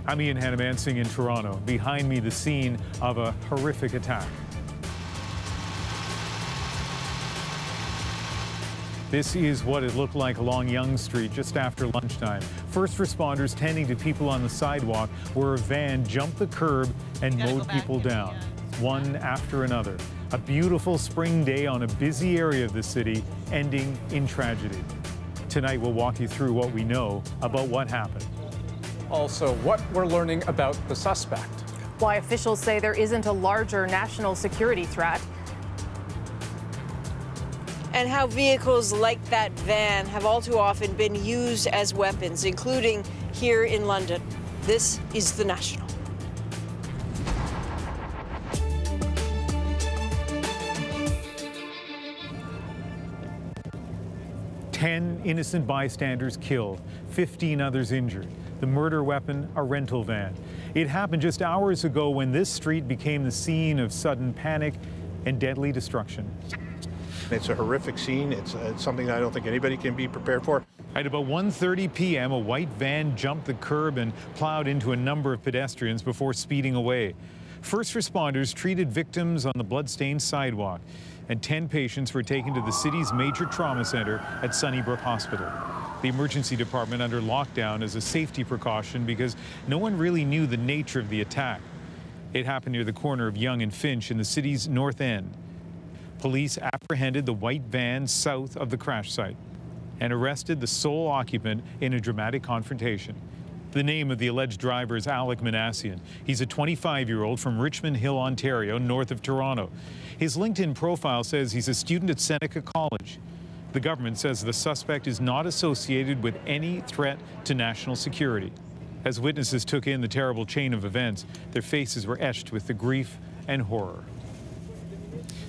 I'm Ian Hanamansing in Toronto. Behind me, the scene of a horrific attack. This is what it looked like along Yonge Street just after lunchtime. First responders tending to people on the sidewalk where a van jumped the curb and mowed people down, one after another. A beautiful spring day on a busy area of the city, ending in tragedy. Tonight, we'll walk you through what we know about what happened. Also, what we're learning about the suspect. Why officials say there isn't a larger national security threat. And how vehicles like that van have all too often been used as weapons, including here in London. This is The National. Ten innocent bystanders killed, 15 others injured. The murder weapon, a rental van. It happened just hours ago when this street became the scene of sudden panic and deadly destruction. It's a horrific scene. It's something I don't think anybody can be prepared for. At about 1:30 p.m., a white van jumped the curb and plowed into a number of pedestrians before speeding away. First responders treated victims on the blood-stained sidewalk, and 10 patients were taken to the city's major trauma center at Sunnybrook Hospital. The emergency department under lockdown as a safety precaution because no one really knew the nature of the attack. It happened near the corner of Yonge and Finch in the city's north end. Police apprehended the white van south of the crash site and arrested the sole occupant in a dramatic confrontation. The name of the alleged driver is Alec Manassian. He's a 25-year-old from Richmond Hill, Ontario, north of Toronto. His LinkedIn profile says he's a student at Seneca College. The government says the suspect is not associated with any threat to national security. As witnesses took in the terrible chain of events, their faces were etched with the grief and horror.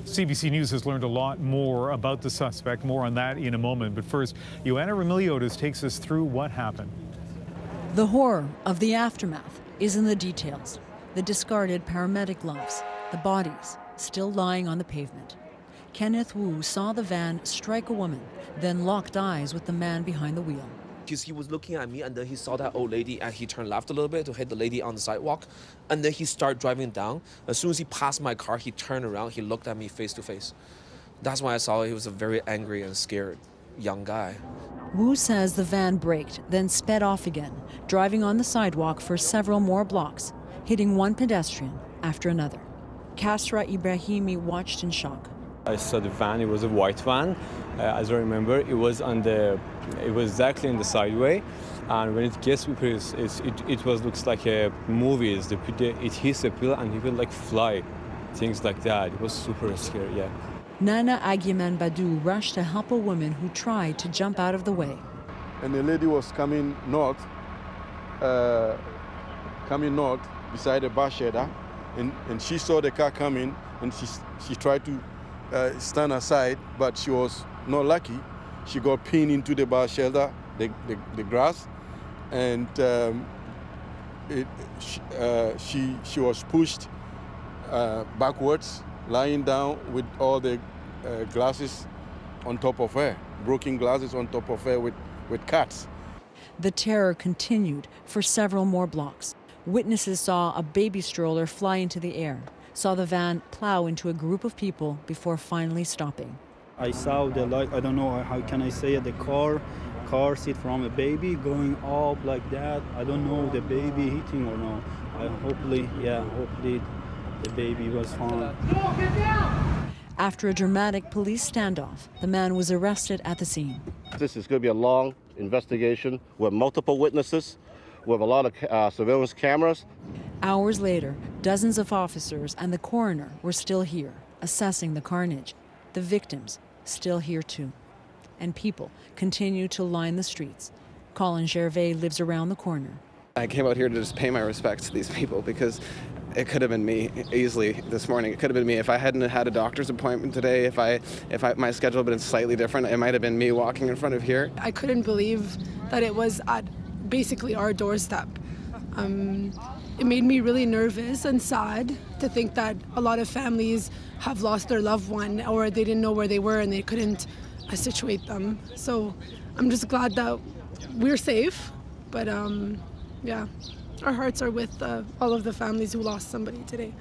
CBC News has learned a lot more about the suspect. More on that in a moment. But first, Joanna Remiliotis takes us through what happened. The horror of the aftermath is in the details. The discarded paramedic gloves, the bodies still lying on the pavement. Kenneth Wu saw the van strike a woman, then locked eyes with the man behind the wheel. He was looking at me, and then he saw that old lady, and he turned left a little bit to hit the lady on the sidewalk, and then he started driving down. As soon as he passed my car, he turned around, he looked at me face to face. That's why I saw he was a very angry and scared young guy. Wu says the van braked, then sped off again, driving on the sidewalk for several more blocks, hitting one pedestrian after another. Kasra Ibrahimi watched in shock. I saw the van. It was a white van. As I remember, it was exactly in the sideway, and when it gets because it looks like a movie. It hits a pillar and people like fly, things like that. It was super scary. Yeah. Nana Agyeman Badu rushed to help a woman who tried to jump out of the way. And the lady was coming north beside the bar shelter, and she saw the car coming, and she tried to stand aside, but she was not lucky. She got pinned into the bar shelter, the grass, and she was pushed backwards, lying down with all the glasses on top of her, broken glasses on top of her with cuts. The terror continued for several more blocks. Witnesses saw a baby stroller fly into the air, saw the van plow into a group of people before finally stopping. I saw the light, I don't know how can I say it, the car seat from a baby going up like that. I don't know the baby hitting or no. Hopefully the baby was fine. After a dramatic police standoff, the man was arrested at the scene. This is going to be a long investigation with multiple witnesses, with a lot of surveillance cameras. Hours later, dozens of officers and the coroner were still here, assessing the carnage. The victims still here too. And people continue to line the streets. Colin Gervais lives around the corner. I came out here to just pay my respects to these people because it could have been me easily this morning. It could have been me if I hadn't had a doctor's appointment today. If my schedule had been slightly different, it might have been me walking in front of here. I couldn't believe that it was at basically our doorstep. It made me really nervous and sad to think that a lot of families have lost their loved one, or they didn't know where they were and they couldn't situate them. So I'm just glad that we're safe, but yeah. our hearts are with all of the families who lost somebody today.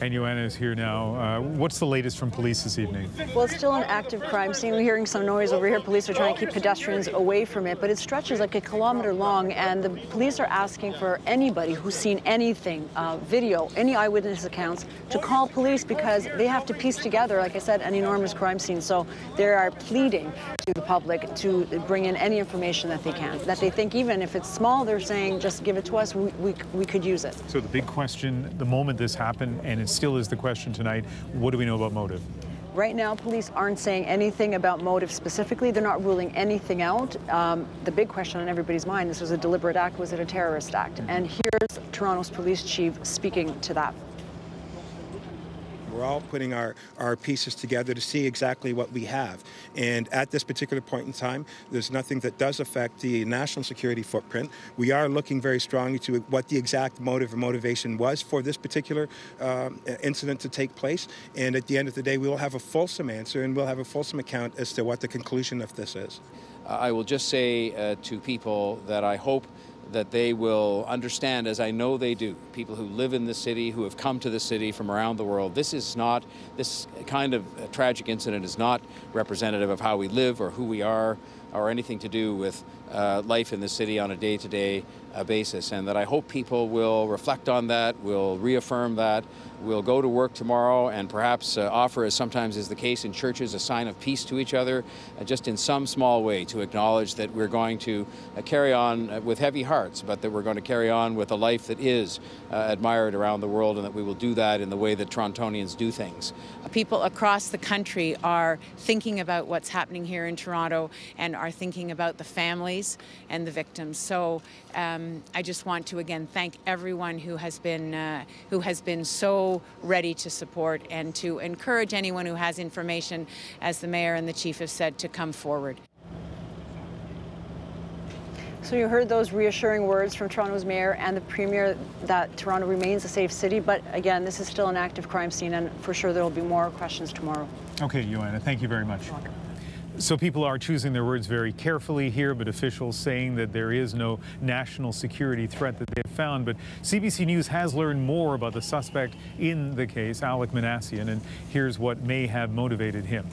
And Joanna is here now. What's the latest from police this evening? Well, it's still an active crime scene. We're hearing some noise over here. Police are trying to keep pedestrians away from it, but it stretches like 1 kilometer long, and the police are asking for anybody who's seen anything, video, any eyewitness accounts, to call police because they have to piece together, like I said, an enormous crime scene. So they are pleading to the public to bring in any information that they can, that they think, even if it's small, they're saying, just give it to us, we could use it. So the big question, the moment this happened, and it still is the question tonight, what do we know about motive? Right now, police aren't saying anything about motive specifically. They're not ruling anything out. The big question on everybody's mind, this was a deliberate act, was it a terrorist act? And here's Toronto's police chief speaking to that. We're all putting our pieces together to see exactly what we have. And at this particular point in time, there's nothing that does affect the national security footprint. We are looking very strongly to what the exact motive or motivation was for this particular incident to take place. And at the end of the day, we will have a fulsome answer and we'll have a fulsome account as to what the conclusion of this is. I will just say to people that I hope that they will understand, as I know they do, people who live in the city, who have come to the city from around the world. This kind of tragic incident is not representative of how we live or who we are or anything to do with life in the city on a day-to-day basis. And that I hope people will reflect on that, will reaffirm that, will go to work tomorrow and perhaps offer, as sometimes is the case in churches, a sign of peace to each other, just in some small way to acknowledge that we're going to carry on with heavy hearts, but that we're going to carry on with a life that is admired around the world, and that we will do that in the way that Torontonians do things. People across the country are thinking about what's happening here in Toronto and are thinking about the families and the victims. So I just want to again thank everyone who has been so ready to support and to encourage anyone who has information, as the mayor and the chief have said, to come forward. So you heard those reassuring words from Toronto's mayor and the premier that Toronto remains a safe city, but again, this is still an active crime scene, and for sure there will be more questions tomorrow. Okay, Joanna, thank you very much. So people are choosing their words very carefully here, but officials saying that there is no national security threat that they have found. But CBC News has learned more about the suspect in the case, Alec Manassian, and here's what may have motivated him.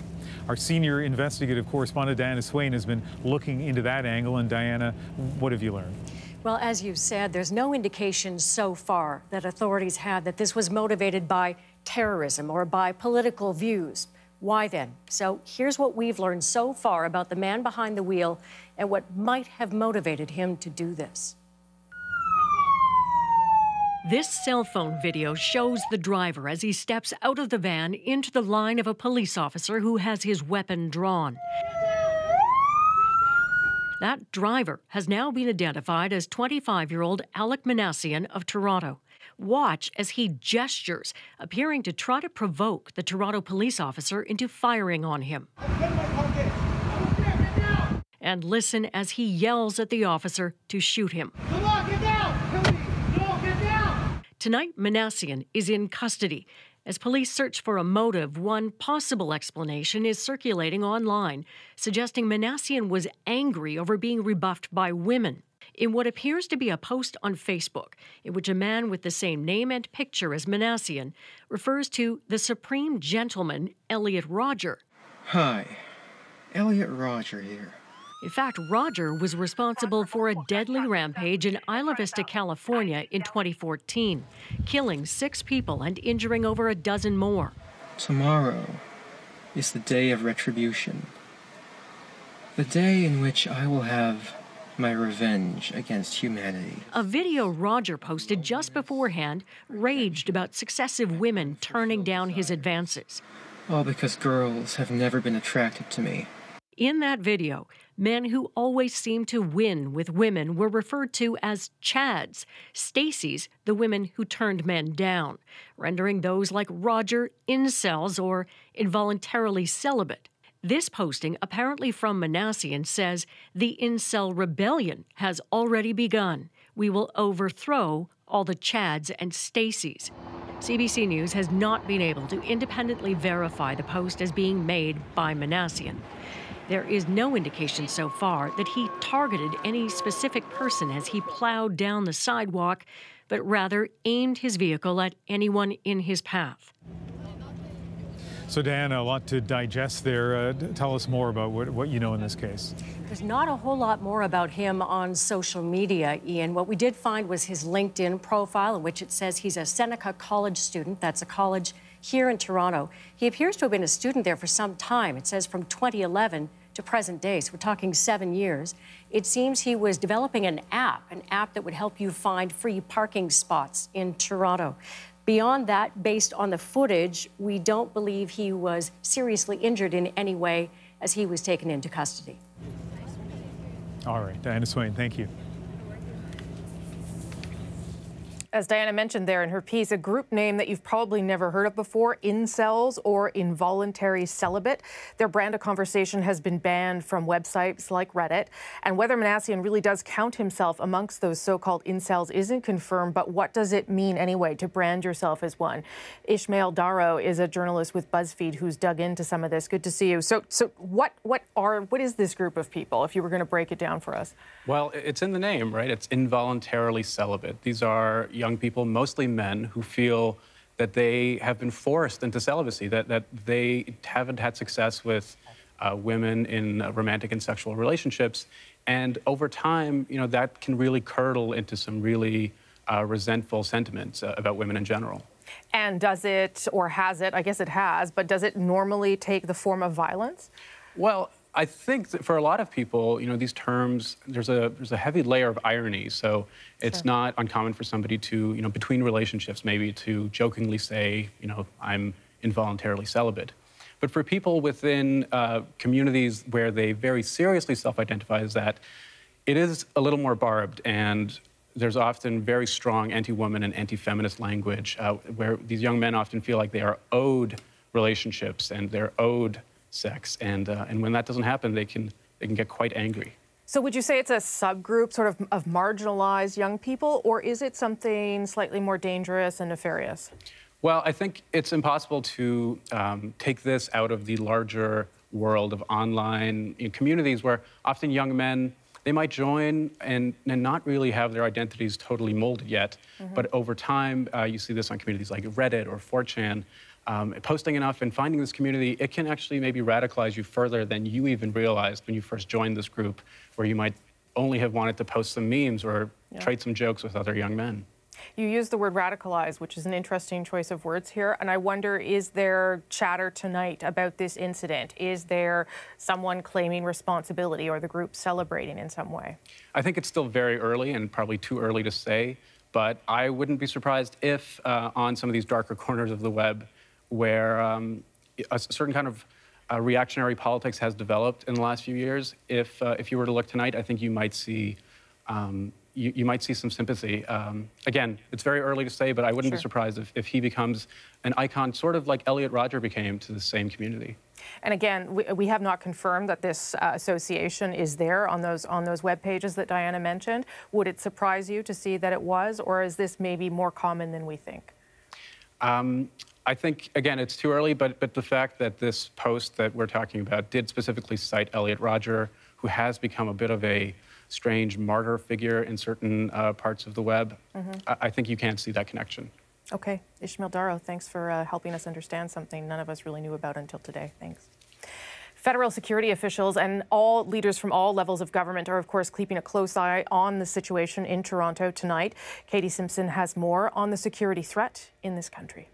Our senior investigative correspondent, Diana Swain, has been looking into that angle. And Diana, what have you learned? Well, as you said, there's no indication so far that authorities had that this was motivated by terrorism or by political views. Why then? So here's what we've learned so far about the man behind the wheel and what might have motivated him to do this. This cell phone video shows the driver as he steps out of the van into the line of a police officer who has his weapon drawn. That driver has now been identified as 25-year-old Alec Manassian of Toronto. Watch as he gestures, appearing to try to provoke the Toronto police officer into firing on him. And listen as he yells at the officer to shoot him. Come on, get down! No, get down! Tonight, Manassian is in custody. As police search for a motive, one possible explanation is circulating online, suggesting Manassian was angry over being rebuffed by women. In what appears to be a post on Facebook, in which a man with the same name and picture as Manassian refers to the Supreme Gentleman, Elliot Rodger. Hi, Elliot Rodger here. In fact, Rodger was responsible for a deadly rampage in Isla Vista, California in 2014, killing 6 people and injuring over a dozen more. Tomorrow is the day of retribution. The day in which I will have my revenge against humanity. A video Rodger posted just beforehand raged about successive women turning down his advances. All because girls have never been attracted to me. In that video, men who always seemed to win with women were referred to as Chads, Stacys, the women who turned men down, rendering those like Rodger incels or involuntarily celibate. This posting, apparently from Manassian, says the incel rebellion has already begun. We will overthrow all the Chads and Stacys. CBC News has not been able to independently verify the post as being made by Manassian. There is no indication so far that he targeted any specific person as he plowed down the sidewalk, but rather aimed his vehicle at anyone in his path. So, Diana, a lot to digest there. Tell us more about what you know in this case. There's not a whole lot more about him on social media, Ian. What we did find was his LinkedIn profile, in which it says he's a Seneca College student. That's a college here in Toronto. He appears to have been a student there for some time. It says from 2011 to present day, so we're talking 7 years. It seems he was developing an app that would help you find free parking spots in Toronto. Beyond that, based on the footage, we don't believe he was seriously injured in any way as he was taken into custody. All right, Diana Swain, thank you. As Diana mentioned there in her piece, a group name that you've probably never heard of before, incels or involuntary celibate. Their brand of conversation has been banned from websites like Reddit. And whether Manassian really does count himself amongst those so-called incels isn't confirmed, but what does it mean anyway to brand yourself as one? Ishmael Darrow is a journalist with BuzzFeed who's dug into some of this. Good to see you. So what is this group of people, if you were going to break it down for us? Well, it's in the name, right? It's involuntarily celibate. These are young people, mostly men, who feel that they have been forced into celibacy, that they haven't had success with women in romantic and sexual relationships. And over time, you know, that can really curdle into some really resentful sentiments about women in general. And does it, or has it, I guess it has, but does it normally take the form of violence? Well, I think that for a lot of people, you know, these terms, there's a heavy layer of irony. So it's not uncommon for somebody to, you know, between relationships, maybe to jokingly say, you know, I'm involuntarily celibate. But for people within communities where they very seriously self-identify as that, it is a little more barbed, and there's often very strong anti-woman and anti-feminist language where these young men often feel like they are owed relationships and they're owed sex, and when that doesn't happen, they can get quite angry. So would you say it's a subgroup sort of marginalized young people, or is it something slightly more dangerous and nefarious? Well, I think it's impossible to take this out of the larger world of online communities where often young men, they might join and not really have their identities totally molded yet. But over time, you see this on communities like Reddit or 4chan. Posting enough and finding this community, it can actually maybe radicalize you further than you even realized when you first joined this group, where you might only have wanted to post some memes or trade some jokes with other young men. You use the word radicalize, which is an interesting choice of words here. And I wonder, is there chatter tonight about this incident? Is there someone claiming responsibility or the group celebrating in some way? I think it's still very early and probably too early to say, but I wouldn't be surprised if on some of these darker corners of the web where a certain kind of reactionary politics has developed in the last few years, if you were to look tonight, I think you might see you might see some sympathy. Again, it's very early to say, but I wouldn't be surprised if he becomes an icon, sort of like Elliot Rodger became to the same community. And again, we have not confirmed that this association is there on those web pages that Diana mentioned. Would it surprise you to see that it was, or is this maybe more common than we think? I think, again, it's too early, but the fact that this post that we're talking about did specifically cite Elliot Rodger, who has become a bit of a strange martyr figure in certain parts of the web, I think you can see that connection. Okay. Ishmael Darrow, thanks for helping us understand something none of us really knew about until today. Thanks. Federal security officials and all leaders from all levels of government are, of course, keeping a close eye on the situation in Toronto tonight. Katie Simpson has more on the security threat in this country.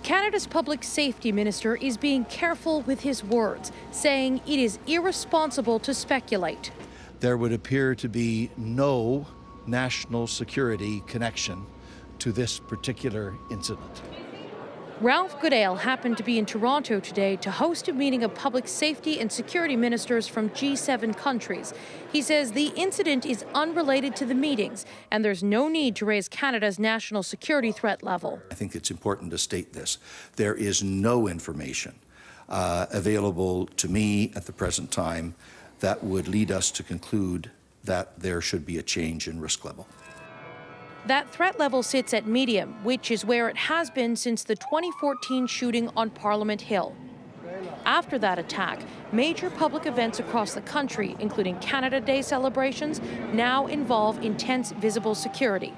Canada's public safety minister is being careful with his words, saying it is irresponsible to speculate. There would appear to be no national security connection to this particular incident. Ralph Goodale happened to be in Toronto today to host a meeting of public safety and security ministers from G7 countries. He says the incident is unrelated to the meetings and there's no need to raise Canada's national security threat level. I think it's important to state this. There is no information available to me at the present time that would lead us to conclude that there should be a change in risk level. That threat level sits at medium, which is where it has been since the 2014 shooting on Parliament Hill. After that attack, major public events across the country, including Canada Day celebrations, now involve intense visible security.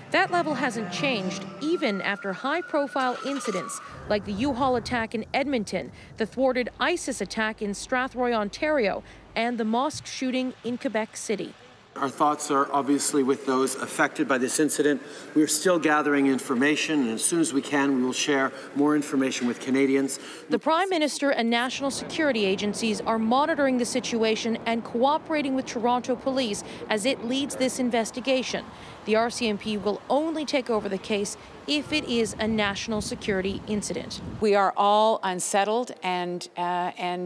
That level hasn't changed even after high-profile incidents like the U-Haul attack in Edmonton, the thwarted ISIS attack in Strathroy, Ontario, and the mosque shooting in Quebec City. Our thoughts are obviously with those affected by this incident. We're still gathering information, and as soon as we can, we will share more information with Canadians. The Prime Minister and national security agencies are monitoring the situation and cooperating with Toronto Police as it leads this investigation. The RCMP will only take over the case if it is a national security incident. We are all unsettled and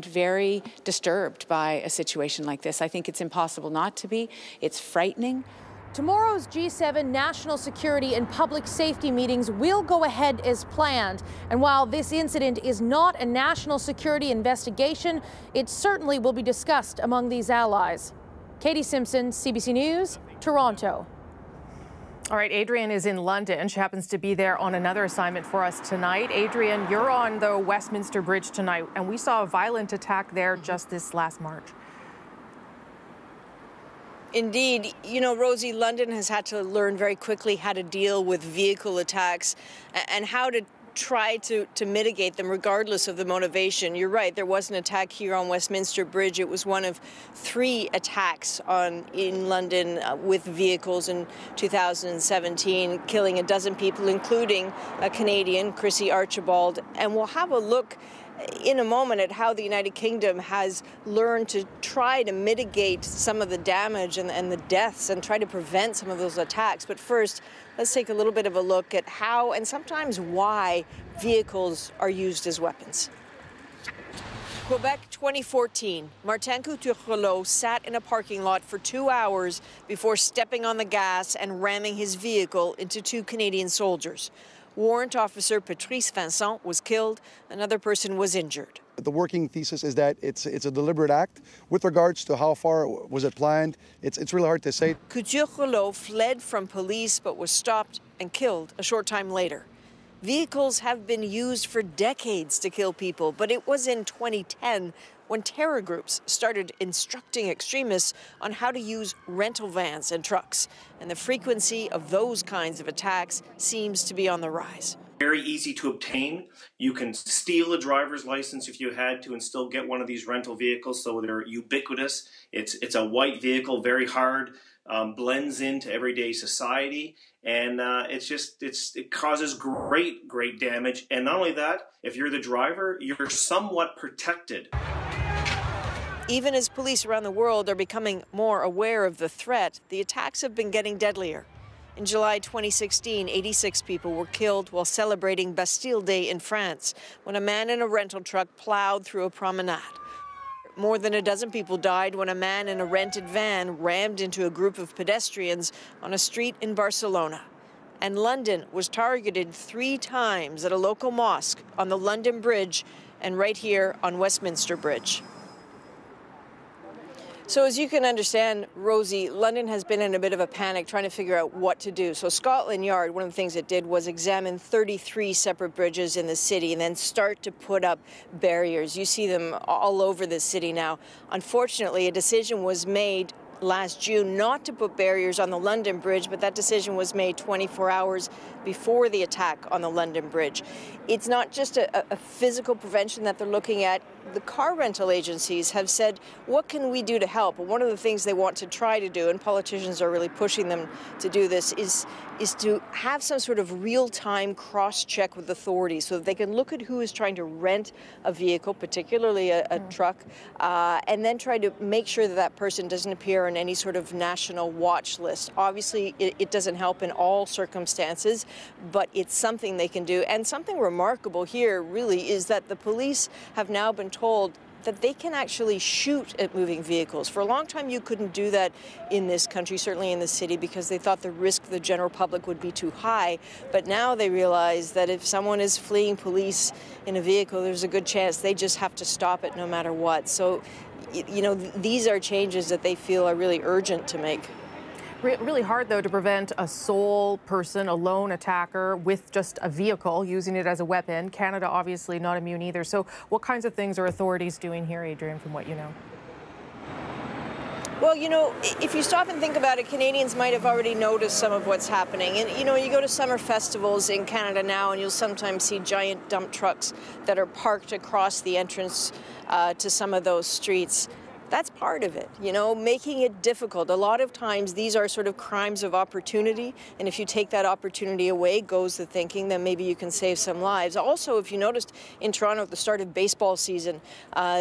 very disturbed by a situation like this. I think it's impossible not to be. It's frightening. Tomorrow's G7 national security and public safety meetings will go ahead as planned. And while this incident is not a national security investigation, it certainly will be discussed among these allies. Katie Simpson, CBC News, Toronto. All right, Adrienne is in London. She happens to be there on another assignment for us tonight. Adrienne, you're on the Westminster Bridge tonight, and we saw a violent attack there just this last March. Indeed. You know, Rosie, London has had to learn very quickly how to deal with vehicle attacks and how to try to mitigate them regardless of the motivation. You're right, there was an attack here on Westminster Bridge. It was one of 3 attacks in London with vehicles in 2017, killing a dozen people, including a Canadian, Chrissy Archibald. And we'll have a look in a moment at how the United Kingdom has learned to try to mitigate some of the damage and the deaths and try to prevent some of those attacks. But first, let's take a little bit of a look at how and sometimes why vehicles are used as weapons. Quebec 2014, Martin Couture sat in a parking lot for 2 hours before stepping on the gas and ramming his vehicle into 2 Canadian soldiers. Warrant Officer Patrice Vincent was killed. Another person was injured. The working thesis is that it's a deliberate act. With regards to how far was it planned, it's really hard to say. Couture fled from police but was stopped and killed a short time later. Vehicles have been used for decades to kill people, but it was in 2010 when terror groups started instructing extremists on how to use rental vans and trucks. And the frequency of those kinds of attacks seems to be on the rise. Very easy to obtain. You can steal a driver's license if you had to and still get one of these rental vehicles, so they're ubiquitous. It's a white vehicle, very hard, blends into everyday society, and it causes great damage. And not only that, if you're the driver, you're somewhat protected. Even as police around the world are becoming more aware of the threat, the attacks have been getting deadlier. In July 2016, 86 people were killed while celebrating Bastille Day in France when a man in a rental truck plowed through a promenade. More than a dozen people died when a man in a rented van rammed into a group of pedestrians on a street in Barcelona. And London was targeted 3 times at a local mosque on the London Bridge and right here on Westminster Bridge. So as you can understand, Rosie, London has been in a bit of a panic trying to figure out what to do. So Scotland Yard, one of the things it did was examine 33 separate bridges in the city and then start to put up barriers. You see them all over the city now. Unfortunately, a decision was made last June not to put barriers on the London Bridge, but that decision was made 24 hours before the attack on the London Bridge. It's not just a physical prevention that they're looking at. The car rental agencies have said, what can we do to help? One of the things they want to try to do, and politicians are really pushing them to do this, is to have some sort of real-time cross-check with authorities so that they can look at who is trying to rent a vehicle, particularly a truck, and then try to make sure that that person doesn't appear on any sort of national watch list. Obviously, it doesn't help in all circumstances, but it's something they can do. And something remarkable here really is that the police have now been told that they can actually shoot at moving vehicles. For a long time, you couldn't do that in this country, certainly in the city, because they thought the risk to the general public would be too high. But now they realize that if someone is fleeing police in a vehicle, there's a good chance they just have to stop it no matter what. So, you know, these are changes that they feel are really urgent to make. Really hard, though, to prevent a sole person, a lone attacker with just a vehicle, using it as a weapon. Canada obviously not immune either. So what kinds of things are authorities doing here, Adrian, from what you know? Well, you know, if you stop and think about it, Canadians might have already noticed some of what's happening. And, you know, you go to summer festivals in Canada now, and you'll sometimes see giant dump trucks that are parked across the entrance to some of those streets. That's part of it, you know, making it difficult. A lot of times these are sort of crimes of opportunity, and if you take that opportunity away, goes the thinking, then maybe you can save some lives. Also, if you noticed in Toronto at the start of baseball season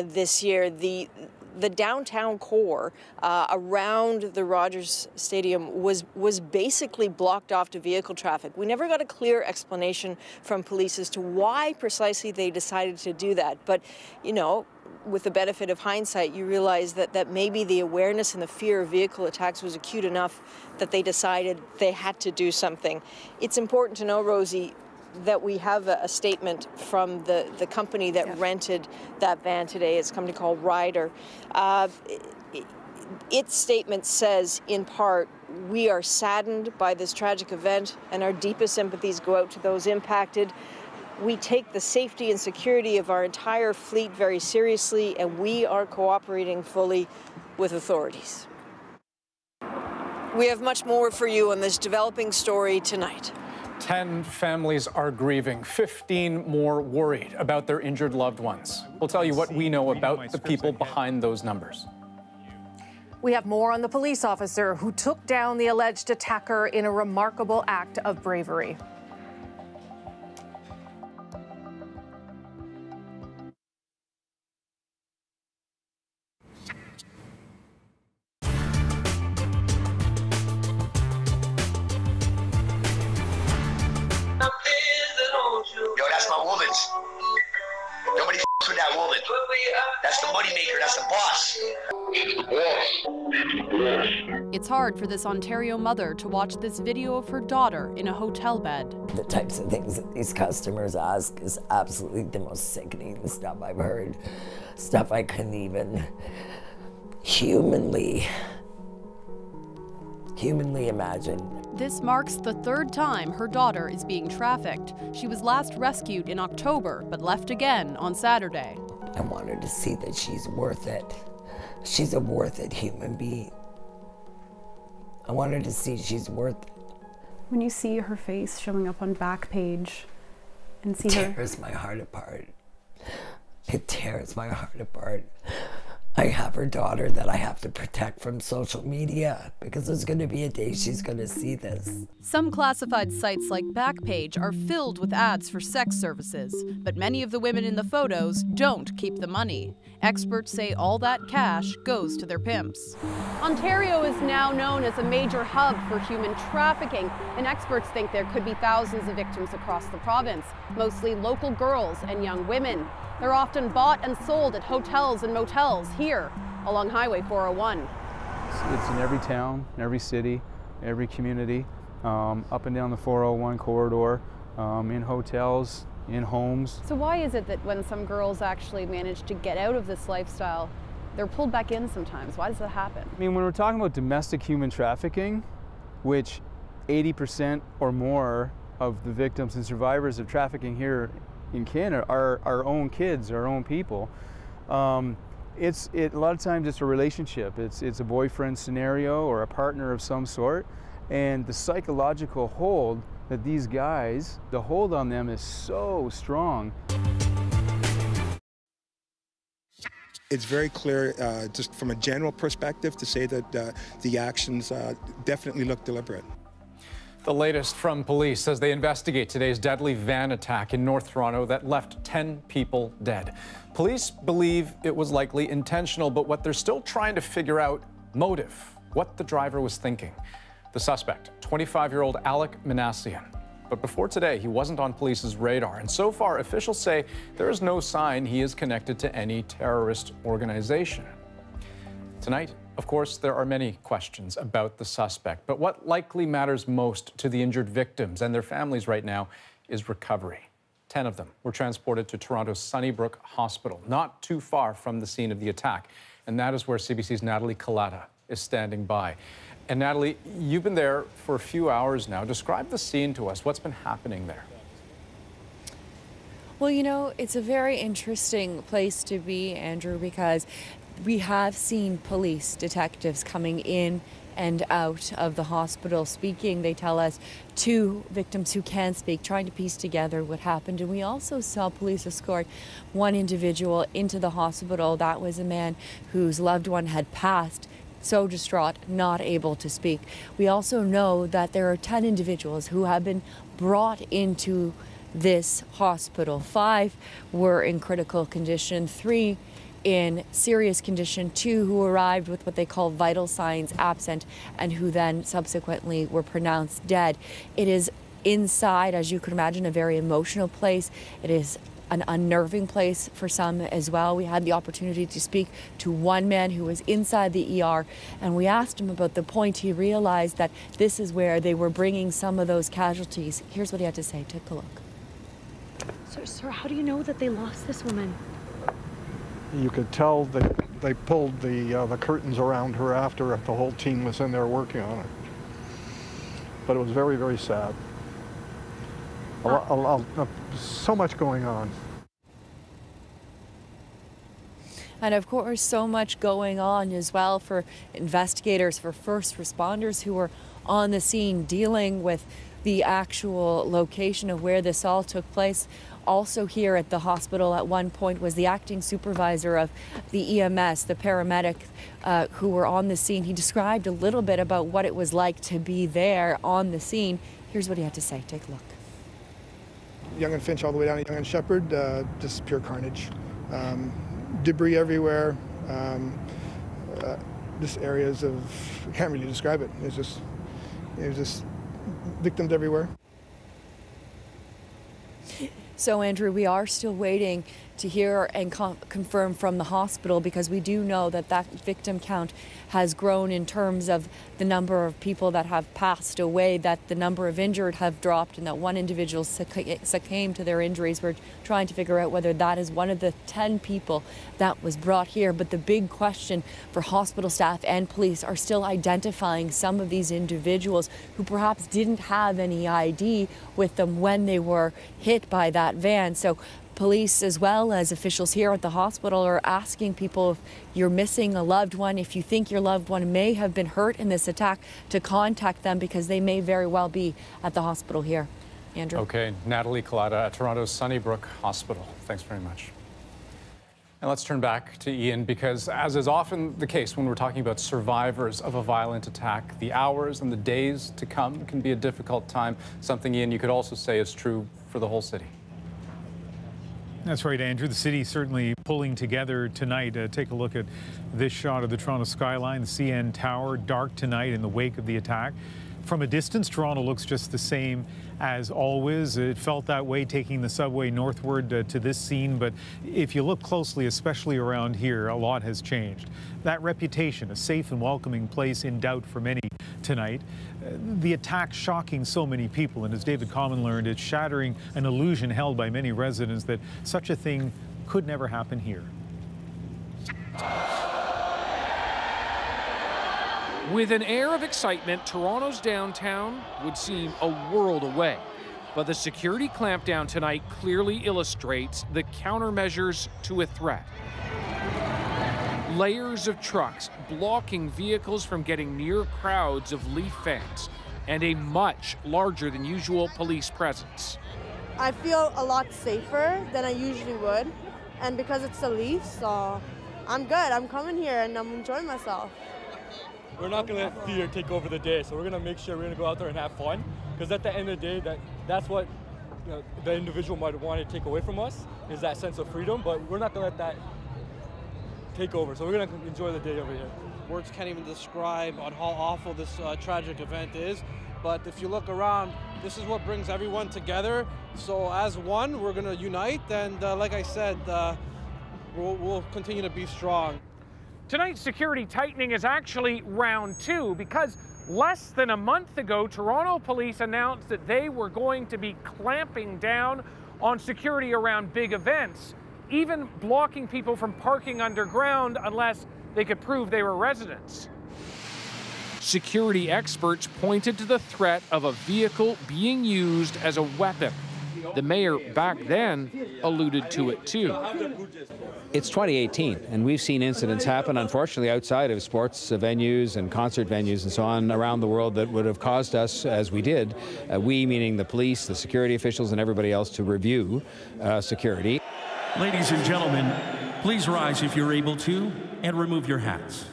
this year, the downtown core around the Rogers Stadium was basically blocked off to vehicle traffic. We never got a clear explanation from police as to why precisely they decided to do that. But, you know, with the benefit of hindsight, you realize that maybe the awareness and the fear of vehicle attacks was acute enough that they decided they had to do something. It's important to know, Rosie, that we have a statement from the company that rented that van today. It's a company called Ryder. Its statement says, in part, we are saddened by this tragic event and our deepest sympathies go out to those impacted. We take the safety and security of our entire fleet very seriously, and we are cooperating fully with authorities. We have much more for you on this developing story tonight. 10 families are grieving, 15 more worried about their injured loved ones. We'll tell you what we know about the people behind those numbers. We have more on the police officer who took down the alleged attacker in a remarkable act of bravery. Yo, that's my woman's. Nobody f***s with that woman. That's the money maker. That's the boss. It's hard for this Ontario mother to watch this video of her daughter in a hotel bed. The types of things that these customers ask is absolutely the most sickening stuff I've heard. Stuff I couldn't even humanly imagine. This marks the third time her daughter is being trafficked. She was last rescued in October, but left again on Saturday. I want her to see that she's worth it. She's a worth it human being. I want her to see she's worth it. When you see her face showing up on Backpage and see her... It tears my heart apart. It tears my heart apart. I have her daughter that I have to protect from social media because there's going to be a day she's going to see this. Some classified sites like Backpage are filled with ads for sex services, but many of the women in the photos don't keep the money. Experts say all that cash goes to their pimps. Ontario is now known as a major hub for human trafficking, and experts think there could be thousands of victims across the province, mostly local girls and young women. They're often bought and sold at hotels and motels here along Highway 401. It's in every town, in every city, every community, up and down the 401 corridor, in hotels, in homes. So why is it that when some girls actually manage to get out of this lifestyle, they're pulled back in sometimes? Why does that happen? I mean, when we're talking about domestic human trafficking, which 80% or more of the victims and survivors of trafficking here in Canada are our own kids, our own people. A lot of times it's a relationship. It's a boyfriend scenario or a partner of some sort, and the psychological hold that these guys, the hold on them is so strong. It's very clear, just from a general perspective, to say that the actions definitely look deliberate. The latest from police as they investigate today's deadly van attack in North Toronto that left 10 people dead. Police believe it was likely intentional, but what they're still trying to figure out, motive, what the driver was thinking. The suspect, 25-year-old Alec Manassian. But before today, he wasn't on police's radar, and so far officials say there is no sign he is connected to any terrorist organization. Tonight, of course, there are many questions about the suspect, but what likely matters most to the injured victims and their families right now is recovery. 10 of them were transported to Toronto's Sunnybrook Hospital, not too far from the scene of the attack, and that is where CBC's Natalie Collada is standing by. And Natalie, you've been there for a few hours now. Describe the scene to us. What's been happening there? Well, you know, it's a very interesting place to be, Andrew, because we have seen police detectives coming in and out of the hospital speaking, they tell us, to victims who can speak, trying to piece together what happened. And we also saw police escort one individual into the hospital. That was a man whose loved one had passed, so distraught, not able to speak. We also know that there are 10 individuals who have been brought into this hospital. 5 were in critical condition, 3 in serious condition, 2 who arrived with what they call vital signs absent and who then subsequently were pronounced dead. It is inside, as you can imagine, a very emotional place. It is an unnerving place for some as well. We had the opportunity to speak to one man who was inside the ER, and we asked him about the point he realized that this is where they were bringing some of those casualties. Here's what he had to say. Take a look. Sir, how do you know that they lost this woman? You could tell that they pulled the curtains around her after the whole team was in there working on her. But it was very, very sad. So much going on. And of course, so much going on as well for investigators, for first responders who were on the scene dealing with the actual location of where this all took place. Also here at the hospital at one point was the acting supervisor of the EMS, the paramedic who were on the scene. He described a little bit about what it was like to be there on the scene. Here's what he had to say. Take a look. Yonge and Finch all the way down to Yonge and Shepherd, just pure carnage. Debris everywhere. Just areas of, I can't really describe it. It was just victims everywhere. So, Andrew, we are still waiting to hear and confirm from the hospital, because we do know that that victim count has grown in terms of the number of people that have passed away, that the number of injured have dropped, and that one individual succumbed to their injuries. We're trying to figure out whether that is one of the 10 people that was brought here. But the big question for hospital staff and police are still identifying some of these individuals who perhaps didn't have any ID with them when they were hit by that van. So police, as well as officials here at the hospital, are asking people, if you're missing a loved one, if you think your loved one may have been hurt in this attack, to contact them, because they may very well be at the hospital here. Andrew. Okay, Natalie Collada at Toronto's Sunnybrook Hospital. Thanks very much. And let's turn back to Ian, because as is often the case when we're talking about survivors of a violent attack, the hours and the days to come can be a difficult time. Something, Ian, you could also say is true for the whole city. That's right, Andrew. The city certainly pulling together tonight. Take a look at this shot of the Toronto skyline, the CN Tower, dark tonight in the wake of the attack. From a distance, Toronto looks just the same as always. It felt that way taking the subway northward to this scene, but if you look closely, especially around here, a lot has changed. That reputation, a safe and welcoming place, in doubt for many tonight. The attack shocking so many people, and as David Common learned, it's shattering an illusion held by many residents that such a thing could never happen here. With an air of excitement, Toronto's downtown would seem a world away. But the security clampdown tonight clearly illustrates the countermeasures to a threat. Layers of trucks blocking vehicles from getting near crowds of Leaf fans, and a much larger than usual police presence. I feel a lot safer than I usually would, and because it's the Leafs, so I'm good. I'm coming here and I'm enjoying myself. We're not going to let fear take over the day, so we're going to make sure we're going to go out there and have fun, because at the end of the day, that's what the individual might want to take away from us, is that sense of freedom, but we're not going to let that take over, so we're going to enjoy the day over here. Words can't even describe on how awful this tragic event is, but if you look around, this is what brings everyone together. So as one, we're going to unite, and like I said, we'll continue to be strong. Tonight's security tightening is actually round 2, because less than a month ago, Toronto police announced that they were going to be clamping down on security around big events, even blocking people from parking underground unless they could prove they were residents. Security experts pointed to the threat of a vehicle being used as a weapon. The mayor back then alluded to it too. It's 2018, and we've seen incidents happen, unfortunately, outside of sports venues and concert venues and so on around the world that would have caused us, as we did, we meaning the police, the security officials, and everybody else, to review security. Ladies and gentlemen, please rise if you're able to and remove your hats.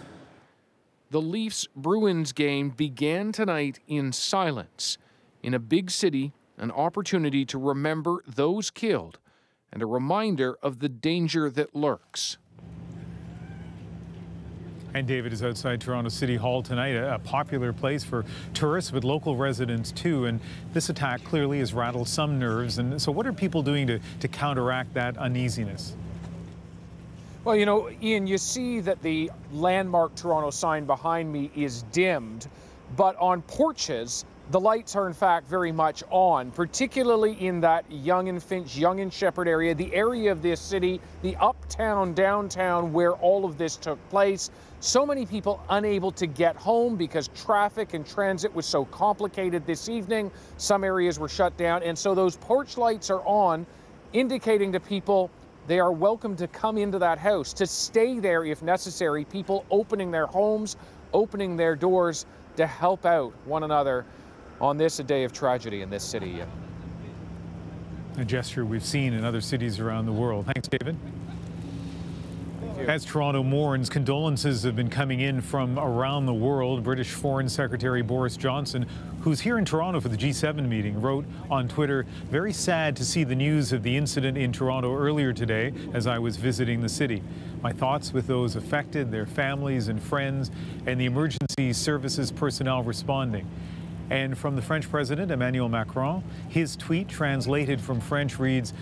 The Leafs-Bruins game began tonight in silence. In a big city, an opportunity to remember those killed and a reminder of the danger that lurks. And David is outside Toronto City Hall tonight, a popular place for tourists, but local residents too. And this attack clearly has rattled some nerves. And so what are people doing to counteract that uneasiness? Well, you know, Ian, you see that the landmark Toronto sign behind me is dimmed, but on porches, the lights are in fact very much on, particularly in that Yonge and Finch, Yonge and Sheppard area, the area of this city, the uptown, downtown where all of this took place. So many people unable to get home because traffic and transit was so complicated this evening. Some areas were shut down, and so those porch lights are on, indicating to people they are welcome to come into that house, to stay there if necessary, people opening their homes, opening their doors to help out one another on this a day of tragedy in this city. A gesture we've seen in other cities around the world. Thanks, David. As Toronto mourns, condolences have been coming in from around the world. British Foreign Secretary Boris Johnson, who's here in Toronto for the G7 meeting, wrote on Twitter, "Very sad to see the news of the incident in Toronto earlier today as I was visiting the city. My thoughts with those affected, their families and friends, and the emergency services personnel responding." And from the French President, Emmanuel Macron, his tweet translated from French reads,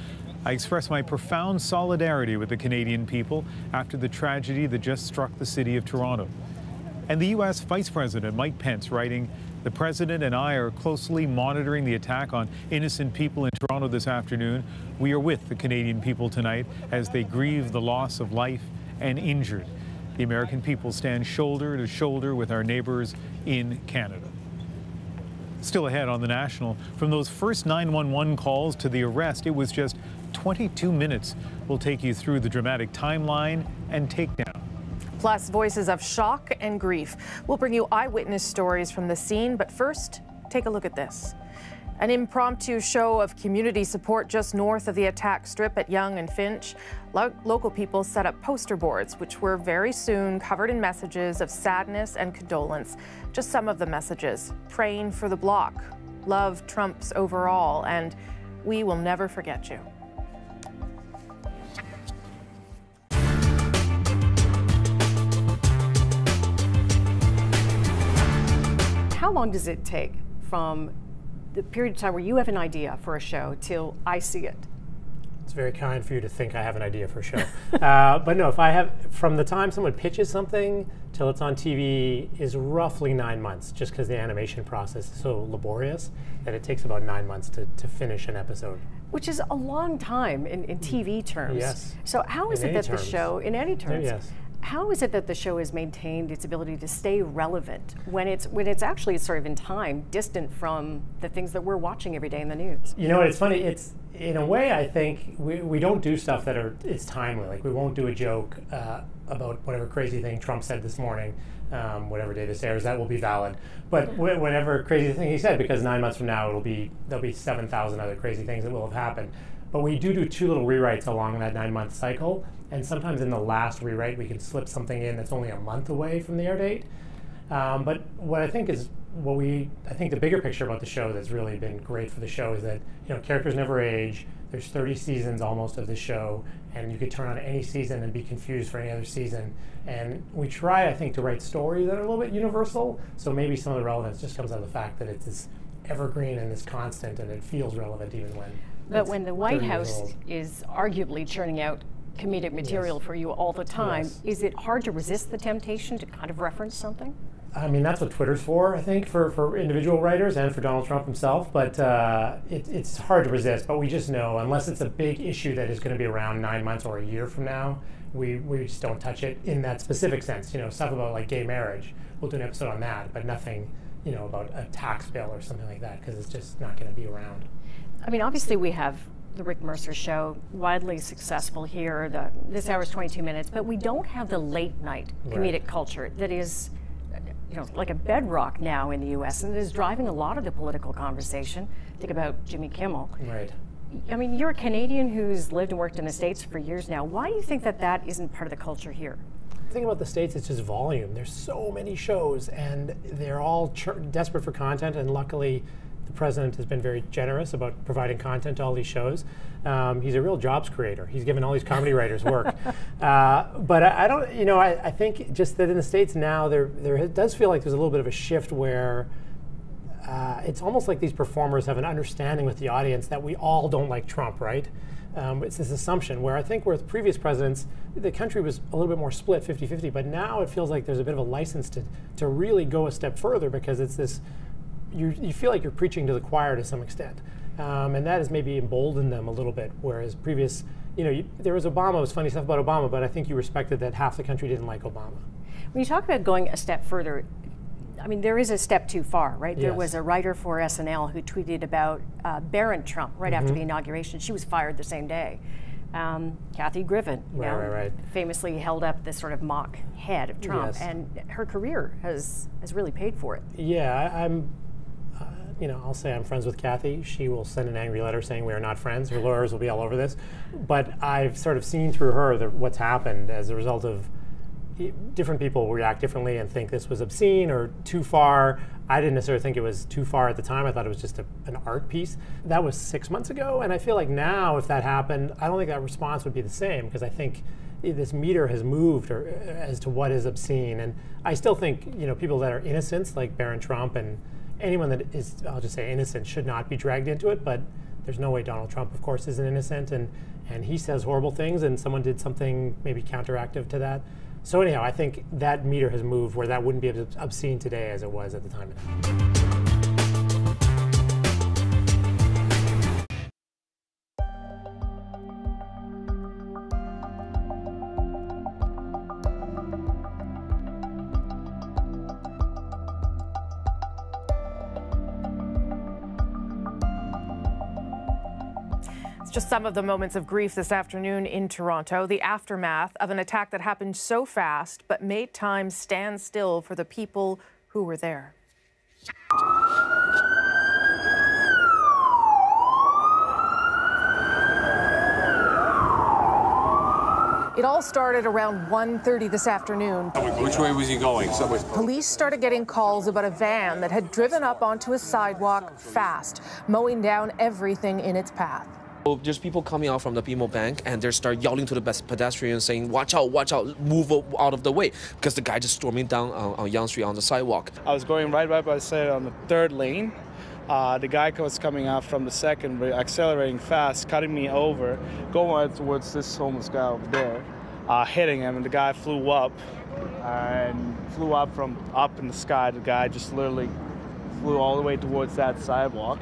"I express my profound solidarity with the Canadian people after the tragedy that just struck the city of Toronto." And the U.S. Vice President Mike Pence writing, "The President and I are closely monitoring the attack on innocent people in Toronto this afternoon. We are with the Canadian people tonight as they grieve the loss of life and injured. The American people stand shoulder to shoulder with our neighbors in Canada." Still ahead on the National, from those first 911 calls to the arrest, it was just 22 minutes. We'll take you through the dramatic timeline and takedown. Plus, voices of shock and grief. We'll bring you eyewitness stories from the scene, but first, take a look at this. An impromptu show of community support just north of the attack strip at Yonge and Finch. Local people set up poster boards, which were very soon covered in messages of sadness and condolence. Just some of the messages: praying for the block, love trumps overall, and we will never forget you. How long does it take from the period of time where you have an idea for a show till I see it? It's very kind for you to think I have an idea for a show. But no, if I have, from the time someone pitches something till it's on TV is roughly 9 months, just because the animation process is so laborious that it takes about 9 months to finish an episode. Which is a long time in TV terms. Yes. So how is it that the show, in any terms, yes. How is it that the show has maintained its ability to stay relevant when it's actually sort of in time distant from the things that we're watching every day in the news? You know, it's funny. It's in a way, I think we don't do stuff that it's timely. Like, we won't do a joke about whatever crazy thing Trump said this morning, whatever day this airs. That will be valid. But whatever crazy thing he said, because 9 months from now there'll be 7,000 other crazy things that will have happened. But we do two little rewrites along that 9-month cycle, and sometimes in the last rewrite we can slip something in that's only a month away from the air date. But what I think is I think the bigger picture about the show that's really been great for the show is that, you know, characters never age. There's 30 seasons almost of the show, and you could turn on any season and be confused for any other season. And we try, I think, to write stories that are a little bit universal. So maybe some of the relevance just comes out of the fact that it's this evergreen and this constant, and it feels relevant even when. But when the White House is arguably churning out comedic material for you all the time, is it hard to resist the temptation to kind of reference something? I mean, that's what Twitter's for, I think, for individual writers and for Donald Trump himself. But it's hard to resist. But we just know, unless it's a big issue that is going to be around 9 months or a year from now, we just don't touch it in that specific sense. You know, stuff about like gay marriage, we'll do an episode on that, but nothing, you know, about a tax bill or something like that, because it's just not going to be around. I mean, obviously we have the Rick Mercer show, widely successful here. This hour is 22 minutes, but we don't have the late night comedic culture that is, you know, like a bedrock now in the U.S. and is driving a lot of the political conversation. Think about Jimmy Kimmel. Right. I mean, you're a Canadian who's lived and worked in the States for years now. Why do you think that that isn't part of the culture here? The thing about the States, it's just volume. There's so many shows, and they're all desperate for content, and luckily the president has been very generous about providing content to all these shows. He's a real jobs creator. He's given all these comedy writers work. But I don't, you know, I think just that in the States now, there does feel like there's a little bit of a shift where it's almost like these performers have an understanding with the audience that we all don't like Trump, right? It's this assumption where I think with previous presidents, the country was a little bit more split, 50-50, but now it feels like there's a bit of a license to really go a step further, because it's this, you feel like you're preaching to the choir to some extent. And that has maybe emboldened them a little bit, whereas previous, you know, there was Obama, it was funny stuff about Obama, but I think you respected that half the country didn't like Obama. When you talk about going a step further, I mean, there is a step too far, right? Yes. There was a writer for SNL who tweeted about Barron Trump right after the inauguration. She was fired the same day. Kathy Griffin, famously held up this sort of mock head of Trump, and her career has really paid for it. Yeah, I'm, you know, I'll say I'm friends with Kathy. She will send an angry letter saying we are not friends. Her lawyers will be all over this. But I've sort of seen through her what's happened as a result of different people react differently and think this was obscene or too far. I didn't necessarily think it was too far at the time. I thought it was just an art piece. That was 6 months ago, and I feel like now if that happened, I don't think that response would be the same, because I think this meter has moved as to what is obscene. And I still think, you know, people that are innocents, like Barron Trump, and anyone that is, I'll just say innocent, should not be dragged into it, but there's no way Donald Trump, of course, isn't innocent, and he says horrible things, and someone did something maybe counteractive to that. So anyhow, I think that meter has moved where that wouldn't be as obscene today as it was at the time. Just some of the moments of grief this afternoon in Toronto, the aftermath of an attack that happened so fast but made time stand still for the people who were there. It all started around 1:30 this afternoon. Which way was he going? Police started getting calls about a van that had driven up onto a sidewalk fast, mowing down everything in its path. There's people coming out from the BMO Bank, and they start yelling to the pedestrians saying, watch out, move out of the way, because the guy just storming down on Yonge Street on the sidewalk. I was going right by the side on the third lane. The guy was coming out from the second, accelerating fast, cutting me over, going towards this homeless guy over there, hitting him, and the guy flew up from up in the sky. The guy just literally flew all the way towards that sidewalk.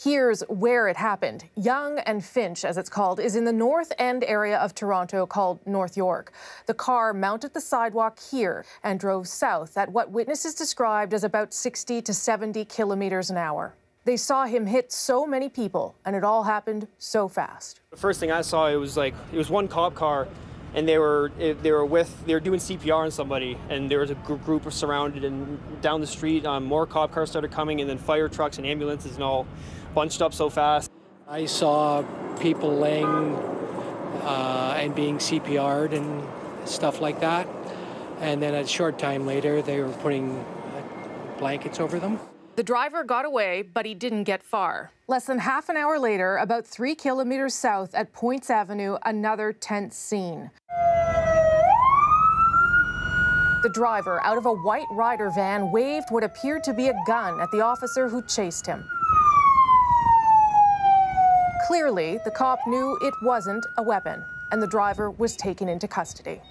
Here's where it happened. Yonge and Finch, as it's called, is in the North End area of Toronto called North York. The car mounted the sidewalk here and drove south at what witnesses described as about 60 to 70 kilometers an hour. They saw him hit so many people, and it all happened so fast. The first thing I saw, it was one cop car, and they were doing CPR on somebody, and there was a group surrounded, and down the street, more cop cars started coming, and then fire trucks and ambulances and all bunched up so fast. I saw people laying and being CPR'd and stuff like that, and then a short time later, they were putting blankets over them. The driver got away, but he didn't get far. Less than half an hour later, about 3 kilometers south at Poyntz Avenue, another tense scene. The driver, out of a white Ryder van, waved what appeared to be a gun at the officer who chased him. Clearly, the cop knew it wasn't a weapon, and the driver was taken into custody.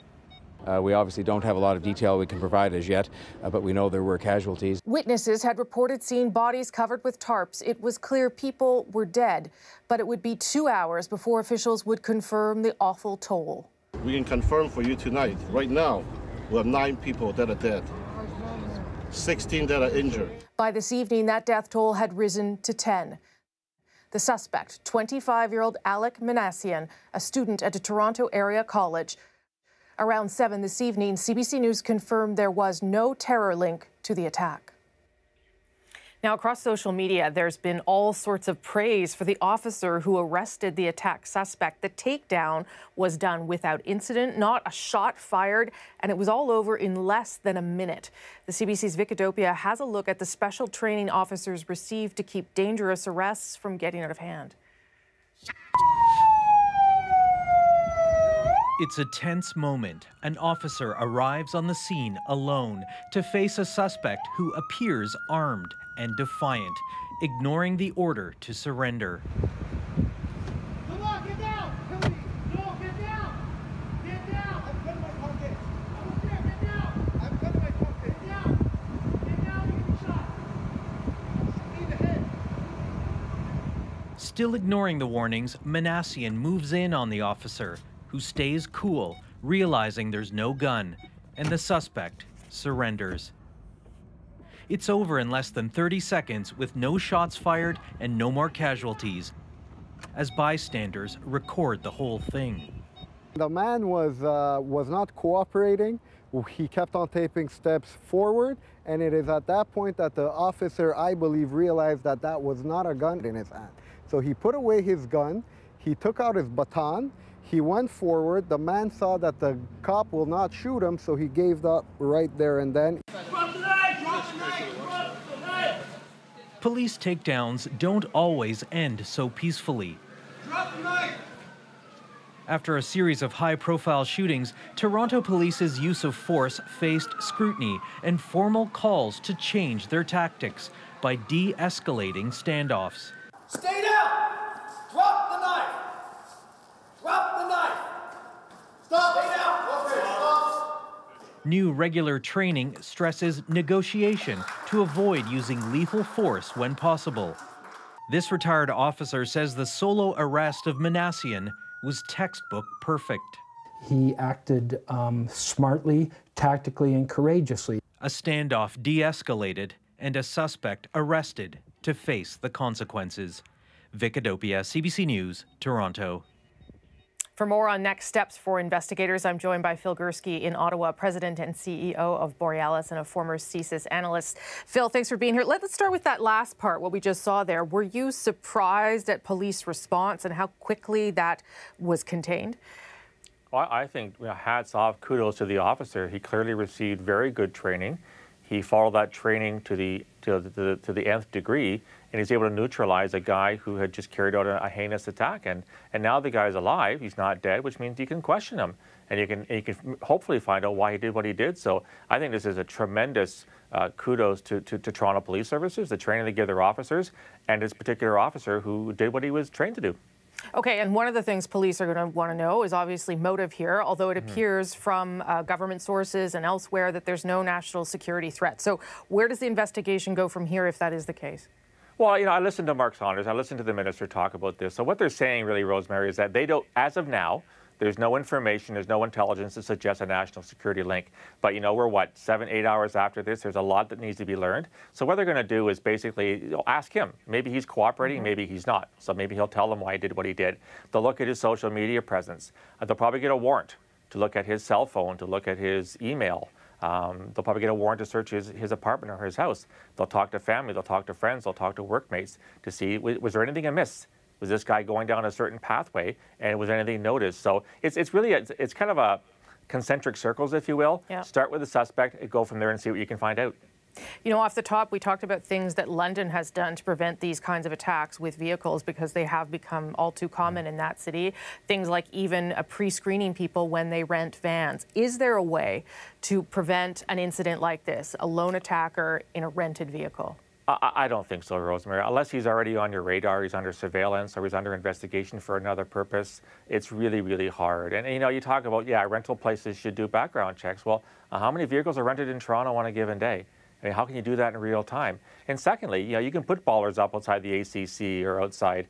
We obviously don't have a lot of detail we can provide as yet, but we know there were casualties. Witnesses had reported seeing bodies covered with tarps. It was clear people were dead, but it would be 2 hours before officials would confirm the awful toll. We can confirm for you tonight, right now, we have 9 people that are dead, 16 that are injured. By this evening, that death toll had risen to 10. The suspect, 25-year-old Alec Manassian, a student at a Toronto area college. Around 7 this evening, CBC News confirmed there was no terror link to the attack. Now, across social media, there's been all sorts of praise for the officer who arrested the attack suspect. The takedown was done without incident, not a shot fired, and it was all over in less than a minute. The CBC's Vicadopia has a look at the special training officers received to keep dangerous arrests from getting out of hand. It's a tense moment. An officer arrives on the scene alone to face a suspect who appears armed and defiant, ignoring the order to surrender. Come on, get down! No, get down! Get down! I'm cutting my pocket. Get down! I'm cutting my pocket. Get down! Get down, you get shot. Lean ahead. Still ignoring the warnings, Manassian moves in on the officer, who stays cool, realizing there's no gun, and the suspect surrenders. It's over in less than 30 seconds with no shots fired and no more casualties, as bystanders record the whole thing. The man was not cooperating. He kept on taking steps forward, and it is at that point that the officer, I believe, realized that that was not a gun in his hand. So he put away his gun, he took out his baton, he went forward. The man saw that the cop will not shoot him, so he gave up right there and then. Police takedowns don't always end so peacefully. After a series of high-profile shootings, Toronto Police's use of force faced scrutiny and formal calls to change their tactics by de-escalating standoffs. Stay down! Drop the knife! Drop the knife! Stop! Stay down! Okay, stop! New regular training stresses negotiation to avoid using lethal force when possible. This retired officer says the solo arrest of Manassian was textbook perfect. He acted smartly, tactically, and courageously. A standoff de-escalated and a suspect arrested to face the consequences. Vicadopia, CBC News, Toronto. For more on next steps for investigators, I'm joined by Phil Gursky in Ottawa, President and CEO of Borealis and a former CSIS analyst. Phil, thanks for being here. Let's start with that last part, what we just saw there. Were you surprised at police response and how quickly that was contained? Well, I think hats off, kudos to the officer. He clearly received very good training. He followed that training to the nth degree, and he's able to neutralize a guy who had just carried out a heinous attack. And now the guy's alive. He's not dead, which means you can question him, and you can hopefully find out why he did what he did. So I think this is a tremendous kudos to Toronto Police Services, the training they give their officers, and this particular officer who did what he was trained to do. Okay, and one of the things police are going to want to know is obviously motive here, although it appears from government sources and elsewhere that there's no national security threat. So where does the investigation go from here if that is the case? Well, I listened to Mark Saunders. I listened to the minister talk about this. So what they're saying really, Rosemary, is that they don't, as of now, there's no information, there's no intelligence to suggest a national security link. But, we're, 7, 8 hours after this? There's a lot that needs to be learned. So what they're going to do is basically ask him. Maybe he's cooperating, maybe he's not. So maybe he'll tell them why he did what he did. They'll look at his social media presence. They'll probably get a warrant to look at his cell phone, to look at his email. They'll probably get a warrant to search his apartment or his house. They'll talk to family, they'll talk to friends, they'll talk to workmates to see, was there anything amiss? Was this guy going down a certain pathway, and was anything noticed? So it's really, it's kind of a concentric circles, if you will. Yeah. Start with the suspect, go from there and see what you can find out. Off the top, we talked about things that London has done to prevent these kinds of attacks with vehicles because they have become all too common in that city. Things like even pre-screening people when they rent vans. Is there a way to prevent an incident like this, a lone attacker in a rented vehicle? I don't think so, Rosemary. Unless he's already on your radar, he's under surveillance, or he's under investigation for another purpose, it's really, really hard. And, you talk about, rental places should do background checks. Well, how many vehicles are rented in Toronto on a given day? I mean, how can you do that in real time? And secondly, you can put bollards up outside the ACC or outside,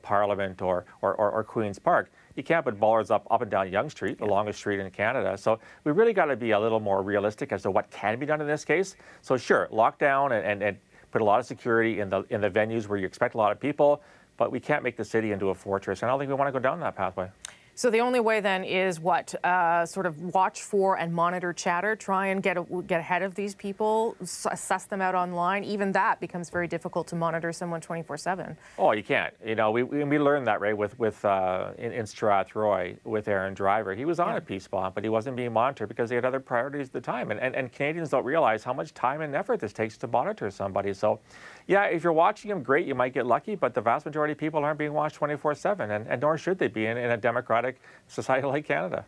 Parliament or Queen's Park. You can't put bollards up and down Yonge Street, the longest street in Canada. So we really got to be a little more realistic as to what can be done in this case. So sure, lock down and put a lot of security in the venues where you expect a lot of people, but we can't make the city into a fortress. And I don't think we want to go down that pathway. So the only way then is what? Sort of watch for and monitor chatter, try and get ahead of these people, assess them out online. Even that becomes very difficult to monitor someone 24/7. Oh, you can't. We learned that, right, in Strathroy with Aaron Driver. He was on a peace bond, but he wasn't being monitored because he had other priorities at the time. And Canadians don't realize how much time and effort this takes to monitor somebody. So, yeah, if you're watching him, great, you might get lucky, but the vast majority of people aren't being watched 24/7, and nor should they be in a democratic society like Canada.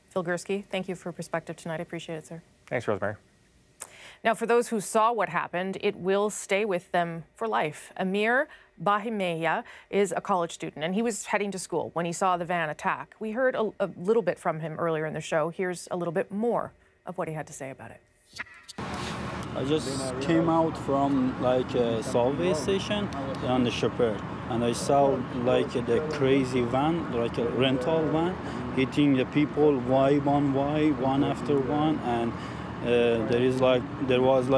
Phil Gursky, thank you for your perspective tonight. I appreciate it, sir. Thanks, Rosemary. Now, for those who saw what happened, it will stay with them for life. Amir Bahimeya is a college student, and he was heading to school when he saw the van attack. We heard a little bit from him earlier in the show. Here's a little bit more of what he had to say about it. I just came out from a subway station on the Shepherd, and I saw the crazy van, like a rental van, hitting the people one after one, and there was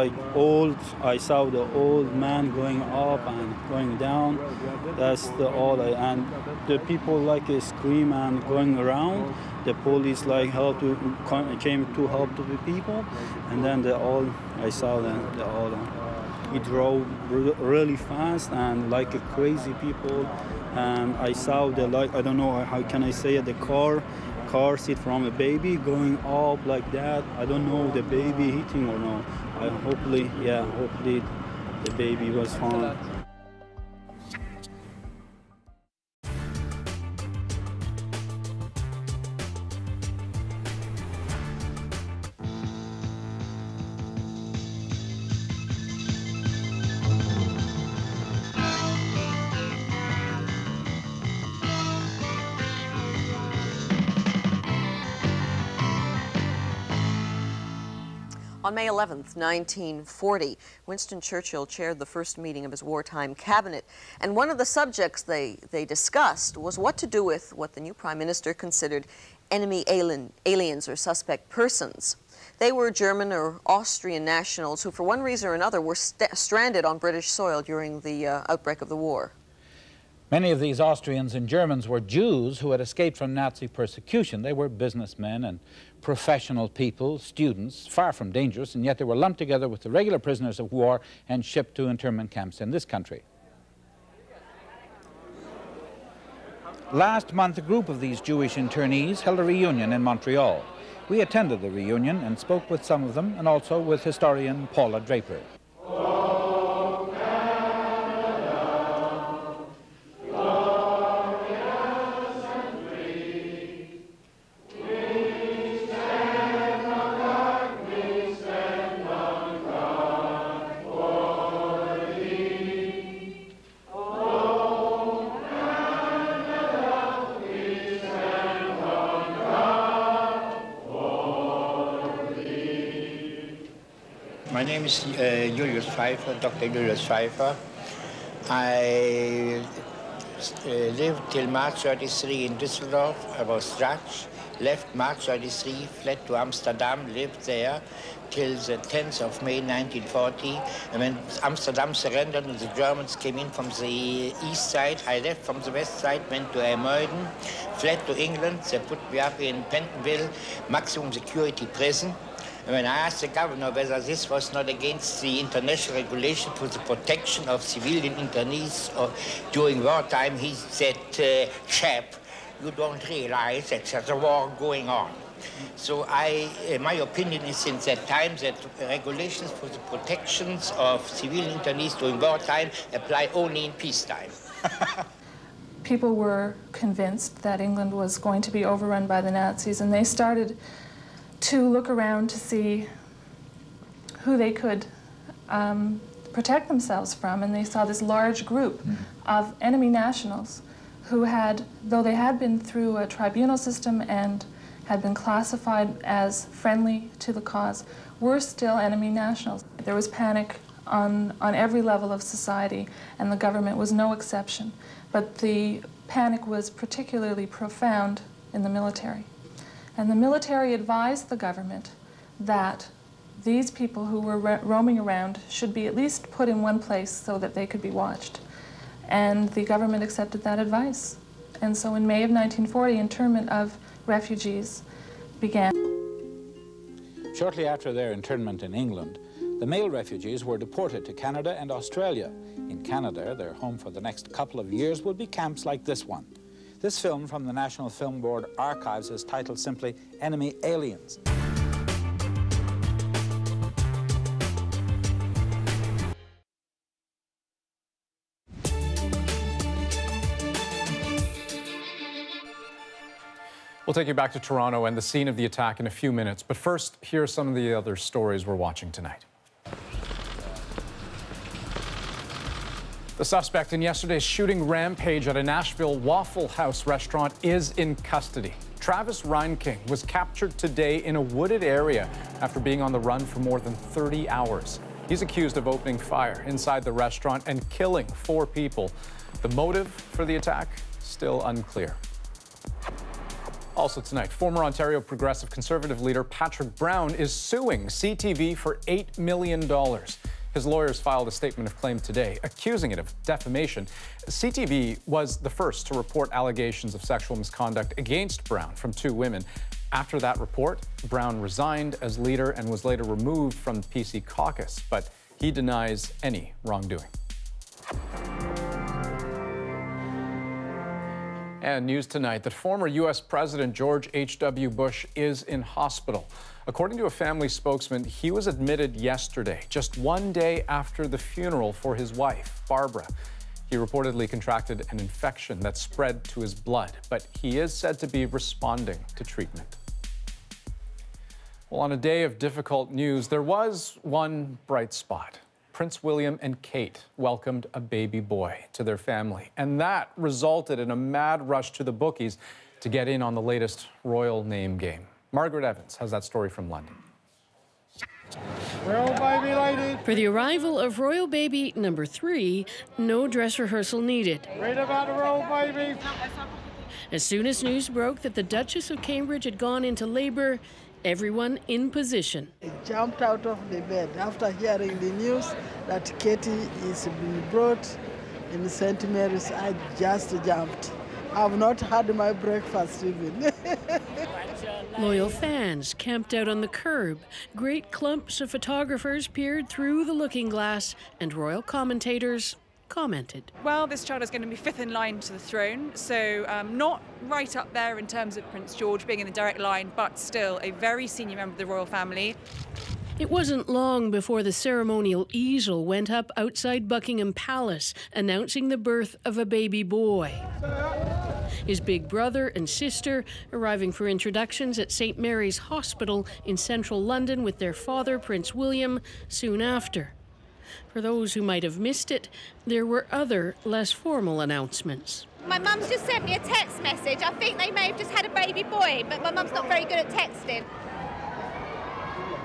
I saw the old man going up and going down. That's and the people scream and going around. The police came to help the people, and then I saw them. He drove really fast and like a crazy people. And I saw I don't know how can I say it, the car seat from a baby going up like that. I don't know the baby hitting or no. Hopefully the baby was fine. On May 11th, 1940, Winston Churchill chaired the first meeting of his wartime cabinet, and one of the subjects they discussed was what to do with what the new prime minister considered enemy aliens or suspect persons. They were German or Austrian nationals who, for one reason or another, were stranded on British soil during the outbreak of the war. Many of these Austrians and Germans were Jews who had escaped from Nazi persecution. They were businessmen and professional people, students, far from dangerous, and yet they were lumped together with the regular prisoners of war and shipped to internment camps in this country. Last month, a group of these Jewish internees held a reunion in Montreal. We attended the reunion and spoke with some of them, and also with historian Paula Draper. My name is Julius Pfeiffer, Dr. Julius Pfeiffer. I lived till March 33 in Düsseldorf. I was judged, left March 33, fled to Amsterdam, lived there till the 10th of May 1940. And when Amsterdam surrendered and the Germans came in from the east side, I left from the west side, went to Ermuiden, fled to England. They put me up in Pentonville, maximum security prison. And when I asked the governor whether this was not against the international regulation for the protection of civilian internees during wartime, he said, chap, you don't realize that there's a war going on. So my opinion is since that time that regulations for the protections of civilian internees during wartime apply only in peacetime. People were convinced that England was going to be overrun by the Nazis, and they started to look around to see who they could protect themselves from, and they saw this large group of enemy nationals who had, though they had been through a tribunal system and had been classified as friendly to the cause were still enemy nationals. There was panic on every level of society, and the government was no exception. But the panic was particularly profound in the military. And the military advised the government that these people who were roaming around should be at least put in one place so that they could be watched. And the government accepted that advice. And so in May of 1940, internment of refugees began. Shortly after their internment in England, the male refugees were deported to Canada and Australia. In Canada, their home for the next couple of years would be camps like this one. This film from the National Film Board archives is titled simply Enemy Aliens. We'll take you back to Toronto and the scene of the attack in a few minutes. But first, here are some of the other stories we're watching tonight. The suspect in yesterday's shooting rampage at a Nashville Waffle House restaurant is in custody. Travis Reinking was captured today in a wooded area after being on the run for more than 30 hours. He's accused of opening fire inside the restaurant and killing 4 people. The motive for the attack, still unclear. Also tonight, former Ontario Progressive Conservative leader Patrick Brown is suing CTV for $8 million. His lawyers filed a statement of claim today, accusing it of defamation. CTV was the first to report allegations of sexual misconduct against Brown from 2 women. After that report, Brown resigned as leader and was later removed from the PC caucus, but he denies any wrongdoing. And news tonight that former U.S. President George H.W. Bush is in hospital. According to a family spokesman, he was admitted yesterday, just 1 day after the funeral for his wife, Barbara. He reportedly contracted an infection that spread to his blood, but he is said to be responding to treatment. Well, on a day of difficult news, there was one bright spot. Prince William and Kate welcomed a baby boy to their family, and that resulted in a mad rush to the bookies to get in on the latest royal name game. Margaret Evans has that story from London. Royal baby lady. For the arrival of royal baby number 3, no dress rehearsal needed. Read about the royal baby. As soon as news broke that the Duchess of Cambridge had gone into labor, everyone in position. I jumped out of the bed after hearing the news that Katie is being brought in St. Mary's. I just jumped. I've not had my breakfast even. Loyal fans camped out on the curb. Great clumps of photographers peered through the looking glass, and royal commentators commented. Well, this child is going to be 5th in line to the throne, so not right up there in terms of Prince George being in the direct line, but still a very senior member of the royal family. It wasn't long before the ceremonial easel went up outside Buckingham Palace, announcing the birth of a baby boy. His big brother and sister arriving for introductions at St. Mary's Hospital in central London with their father, Prince William, soon after. For those who might have missed it, there were other, less formal announcements. My mum's just sent me a text message. I think they may have just had a baby boy, but my mum's not very good at texting.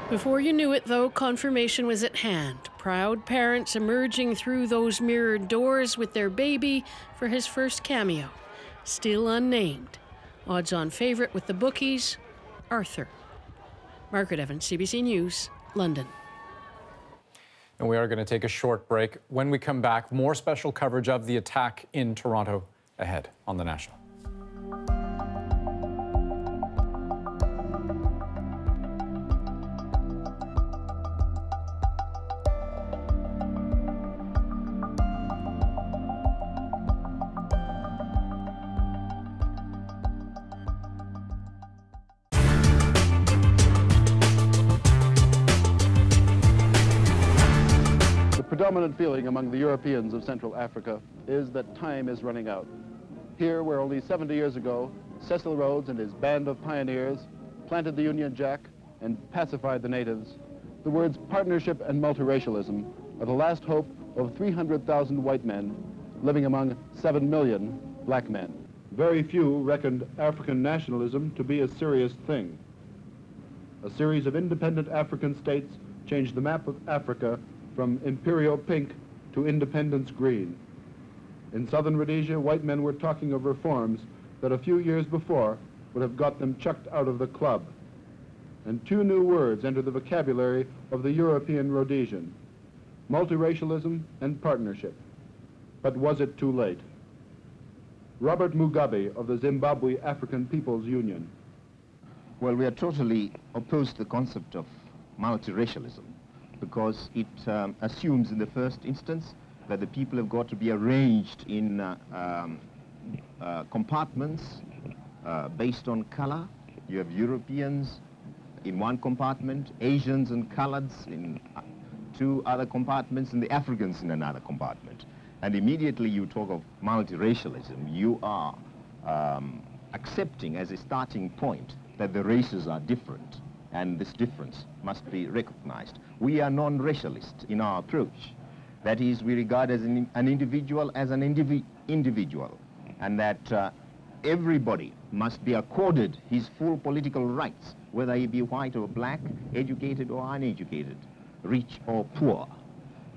Before you knew it, though, confirmation was at hand. Proud parents emerging through those mirrored doors with their baby for his first cameo. Still unnamed. Odds-on favourite with the bookies, Arthur. Margaret Evans, CBC News, London. And we are going to take a short break. When we come back, more special coverage of the attack in Toronto ahead on The National. The dominant feeling among the Europeans of Central Africa is that time is running out. Here, where only 70 years ago, Cecil Rhodes and his band of pioneers planted the Union Jack and pacified the natives, the words partnership and multiracialism are the last hope of 300,000 white men living among 7 million black men. Very few reckoned African nationalism to be a serious thing. A series of independent African states changed the map of Africa from imperial pink to independence green. In southern Rhodesia, white men were talking of reforms that a few years before would have got them chucked out of the club. And two new words entered the vocabulary of the European Rhodesian: multiracialism and partnership. But was it too late? Robert Mugabe of the Zimbabwe African People's Union. Well, we are totally opposed to the concept of multiracialism because it assumes in the first instance that the people have got to be arranged in compartments based on color. You have Europeans in one compartment, Asians and coloreds in two other compartments, and the Africans in another compartment. And immediately you talk of multiracialism, you are accepting as a starting point that the races are different, and this difference must be recognized. We are non-racialist in our approach. That is, we regard as an individual as an individual, and that everybody must be accorded his full political rights, whether he be white or black, educated or uneducated, rich or poor.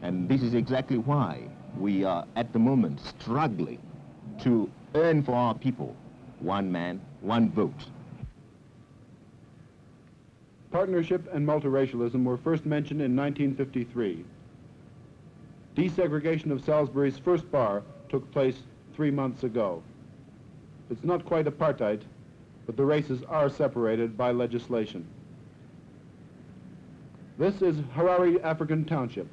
And this is exactly why we are at the moment struggling to earn for our people one man, one vote. Partnership and multiracialism were first mentioned in 1953. Desegregation of Salisbury's first bar took place 3 months ago. It's not quite apartheid, but the races are separated by legislation. This is Harare African Township,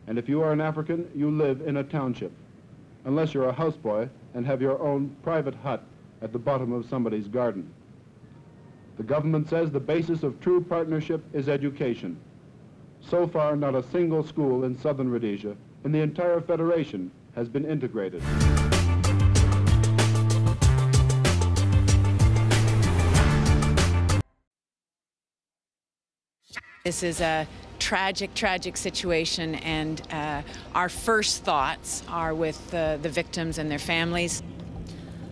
and if you are an African, you live in a township, unless you're a houseboy and have your own private hut at the bottom of somebody's garden. The government says the basis of true partnership is education. So far, not a single school in southern Rhodesia in the entire federation has been integrated. This is a tragic, tragic situation, and our first thoughts are with the victims and their families.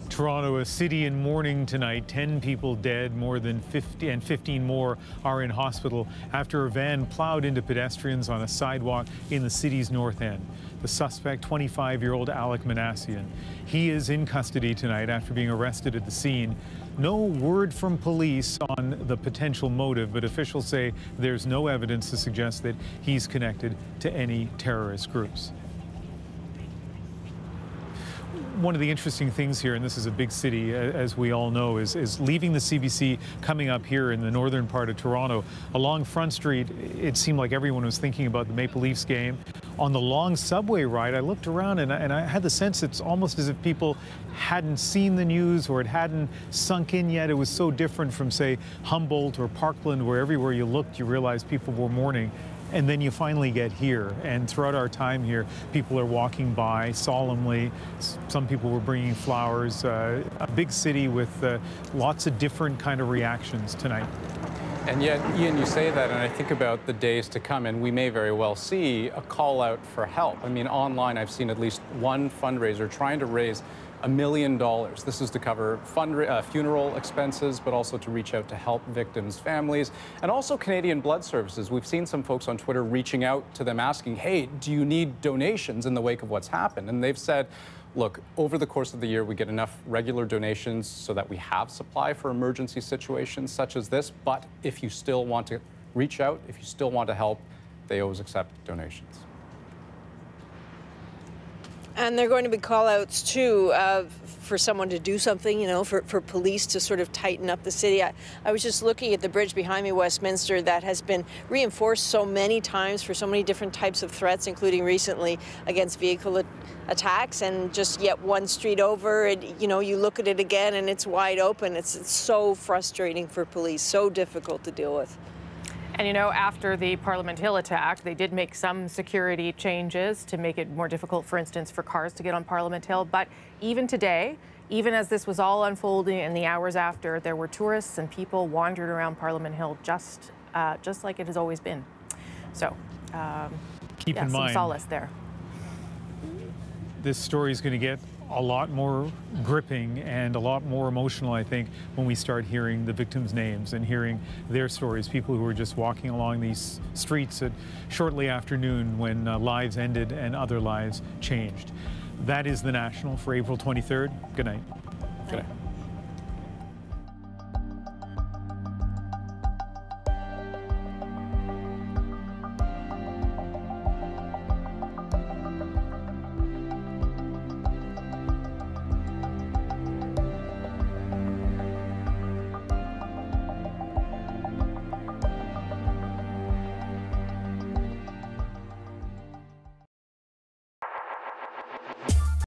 Toronto, a city in mourning tonight. 10 people dead, more than 50 and 15 more are in hospital after a van plowed into pedestrians on a sidewalk in the city's north end. The suspect, 25-year-old Alec Manassian. He is in custody tonight after being arrested at the scene. No word from police on the potential motive, but officials say there's no evidence to suggest that he's connected to any terrorist groups. One of the interesting things here, and this is a big city, as we all know, is leaving the CBC, coming up here in the northern part of Toronto. Along Front Street, it seemed like everyone was thinking about the Maple Leafs game. On the long subway ride, I looked around and I had the sense it's almost as if people hadn't seen the news or it hadn't sunk in yet. It was so different from, say, Humboldt or Parkland, where everywhere you looked, you realized people were mourning. And then you finally get here, and throughout our time here, people are walking by solemnly. Some people were bringing flowers. A big city with lots of different kind of reactions tonight. And yet, Ian, you say that, and I think about the days to come, and we may very well see a call out for help. I mean, online, I've seen at least one fundraiser trying to raise $1 million. This is to cover funeral expenses, but also to reach out to help victims' families, and also Canadian Blood Services. We've seen some folks on Twitter reaching out to them asking, hey, do you need donations in the wake of what's happened? And they've said, look, over the course of the year, we get enough regular donations so that we have supply for emergency situations such as this. But if you still want to reach out, if you still want to help, they always accept donations. And there are going to be call-outs, too, for someone to do something, you know, for police to sort of tighten up the city. I was just looking at the bridge behind me, Westminster, that has been reinforced so many times for so many different types of threats, including recently against vehicle attacks, and just yet one street over, and, you know, you look at it again and it's wide open. It's so frustrating for police, so difficult to deal with. And you know, after the Parliament Hill attack, they did make some security changes to make it more difficult, for instance, for cars to get on Parliament Hill. But even today, even as this was all unfolding in the hours after, there were tourists and people wandering around Parliament Hill just like it has always been. So, keep in mind, some solace there. This story is going to get a lot more gripping and a lot more emotional, I think, when we start hearing the victims' names and hearing their stories, people who were just walking along these streets at shortly after noon when lives ended and other lives changed. That is The National for April 23rd. Good night. Good night.